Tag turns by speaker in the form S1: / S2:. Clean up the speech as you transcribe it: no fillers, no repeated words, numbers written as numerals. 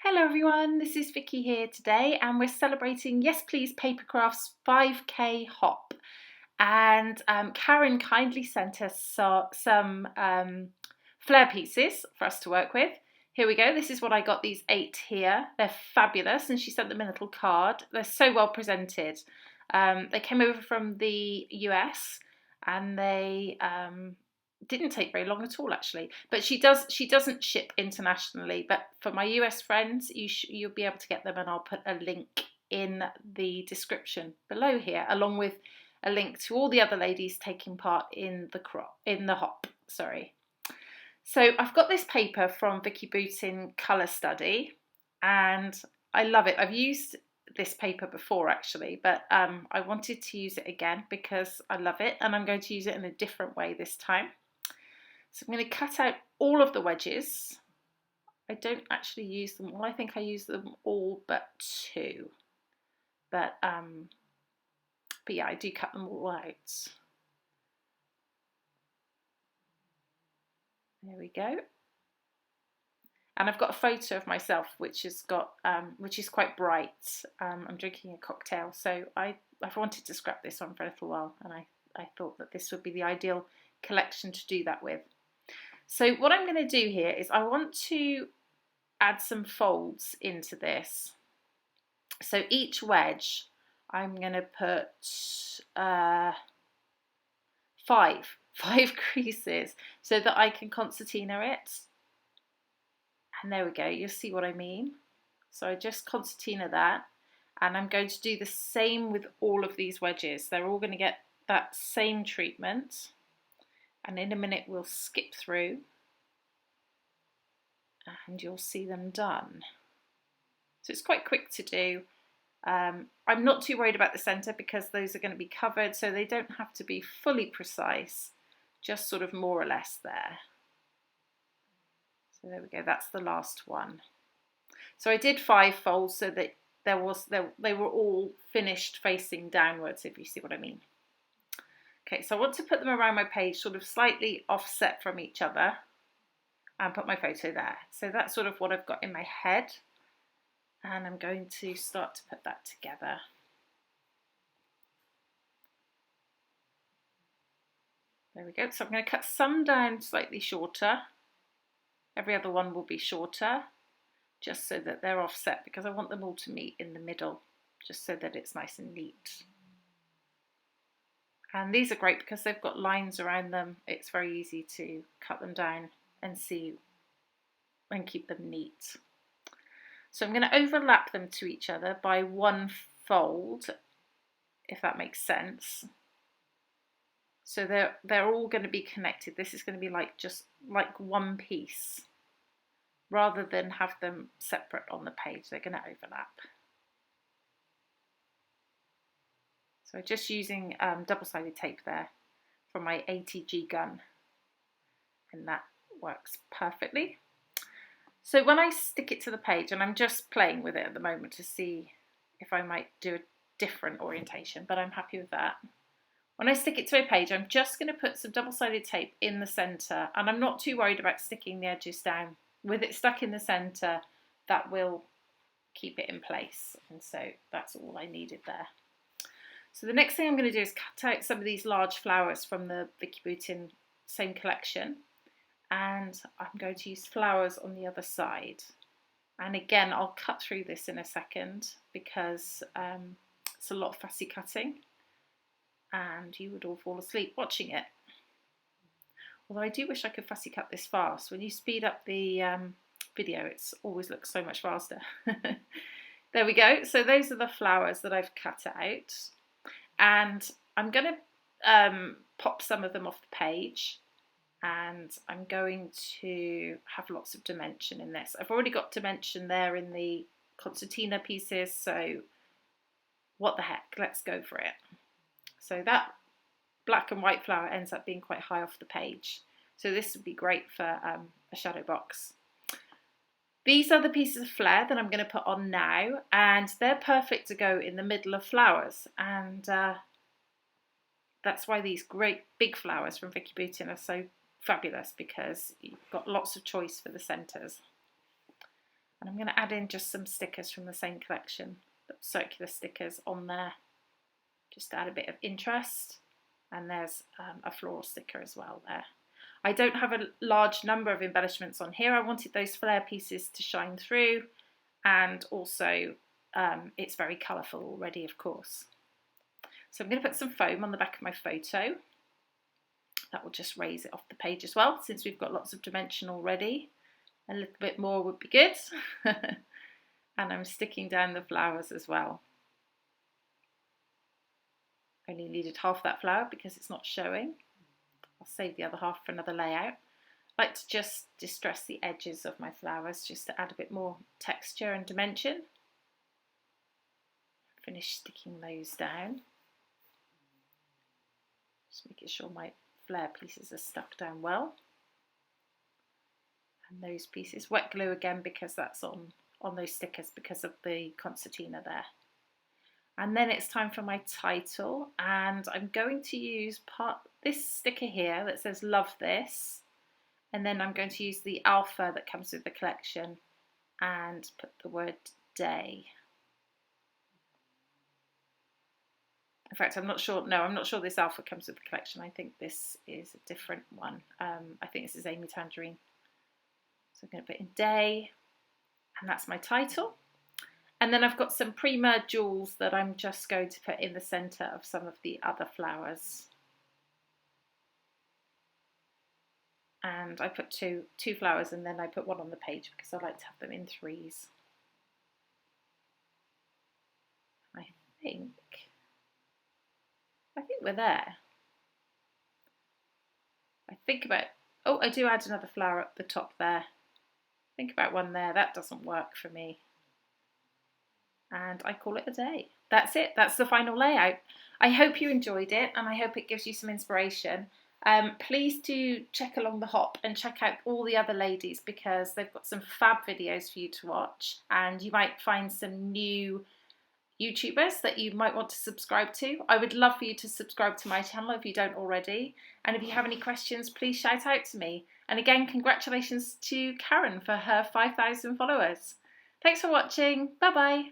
S1: Hello everyone, this is Vicki here today and we're celebrating Yes Please Papercraft's 5k hop, and Karen kindly sent us some flare pieces for us to work with. Here we go, this is what I got, these 8 here. They're fabulous and she sent them in a little card. They're so well presented. They came over from the US and they didn't take very long at all actually, but she doesn't ship internationally, but for my US friends you'll be able to get them, and I'll put a link in the description below here along with a link to all the other ladies taking part in the hop. So I've got this paper from Vicki Bootin Colour Study and I love it. I've used this paper before actually, but I wanted to use it again because I love it, and I'm going to use it in a different way this time. So I'm going to cut out all of the wedges. I don't actually use them all. I think I use them all but 2. But yeah, I do cut them all out. There we go. And I've got a photo of myself which is quite bright. I'm drinking a cocktail, so I've wanted to scrap this on for a little while, and I thought that this would be the ideal collection to do that with. So what I'm going to do here is I want to add some folds into this. So each wedge I'm going to put 5 creases so that I can concertina it. And there we go, you'll see what I mean. So I just concertina that, and I'm going to do the same with all of these wedges. They're all going to get that same treatment. And in a minute we'll skip through and you'll see them done. So it's quite quick to do. I'm not too worried about the centre because those are going to be covered, so they don't have to be fully precise, just sort of more or less there. So there we go, that's the last one. So I did 5 folds so that they were all finished facing downwards, if you see what I mean. Okay, so I want to put them around my page, sort of slightly offset from each other, and put my photo there. So that's sort of what I've got in my head, and I'm going to start to put that together. There we go. So I'm going to cut some down slightly shorter. Every other one will be shorter, just so that they're offset, because I want them all to meet in the middle, just so that it's nice and neat. And these are great because they've got lines around them. It's very easy to cut them down and see and keep them neat. So I'm going to overlap them to each other by 1 fold, if that makes sense. So they're all going to be connected. This is going to be just like one piece, rather than have them separate on the page. They're going to overlap. So just using double-sided tape there from my ATG gun, and that works perfectly. So when I stick it to the page, and I'm just playing with it at the moment to see if I might do a different orientation, but I'm happy with that. When I stick it to a page, I'm just going to put some double-sided tape in the centre, and I'm not too worried about sticking the edges down. With it stuck in the centre, that will keep it in place, and so that's all I needed there. So the next thing I'm going to do is cut out some of these large flowers from the Vicki Bootin same collection, and I'm going to use flowers on the other side. And again, I'll cut through this in a second because it's a lot of fussy cutting and you would all fall asleep watching it. Although I do wish I could fussy cut this fast. When you speed up the video, it always looks so much faster. There we go. So those are the flowers that I've cut out. And I'm going to pop some of them off the page, and I'm going to have lots of dimension in this. I've already got dimension there in the concertina pieces, so what the heck, let's go for it. So that black and white flower ends up being quite high off the page, so this would be great for a shadow box. These are the pieces of flair that I'm going to put on now, and they're perfect to go in the middle of flowers, and that's why these great big flowers from Vicki Bootin are so fabulous, because you've got lots of choice for the centres. And I'm going to add in just some stickers from the same collection, circular stickers on there, just to add a bit of interest. And there's a floral sticker as well there. I don't have a large number of embellishments on here. I wanted those flare pieces to shine through, and also it's very colourful already, of course. So I'm going to put some foam on the back of my photo. That will just raise it off the page as well, since we've got lots of dimension already. A little bit more would be good. And I'm sticking down the flowers as well. Only needed half that flower because it's not showing. I'll save the other half for another layout. I like to just distress the edges of my flowers just to add a bit more texture and dimension. Finish sticking those down. Just making sure my flare pieces are stuck down well. And those pieces, wet glue again because that's on those stickers because of the concertina there. And then it's time for my title, and I'm going to use this sticker here that says love this, and then I'm going to use the alpha that comes with the collection and put the word day. In fact, I'm not sure this alpha comes with the collection. I think this is a different one. I think this is Amy Tangerine. So I'm going to put in day, and that's my title. And then I've got some Prima jewels that I'm just going to put in the centre of some of the other flowers. And I put two flowers, and then I put one on the page because I like to have them in threes. I think we're there. I do add another flower at the top there. Think about one there. That doesn't work for me. And I call it a day. That's it. That's the final layout. I hope you enjoyed it, and I hope it gives you some inspiration. Please do check along the hop and check out all the other ladies, because they've got some fab videos for you to watch, and you might find some new YouTubers that you might want to subscribe to. I would love for you to subscribe to my channel if you don't already. And if you have any questions, please shout out to me. And again, congratulations to Karen for her 5,000 followers. Thanks for watching. Bye bye.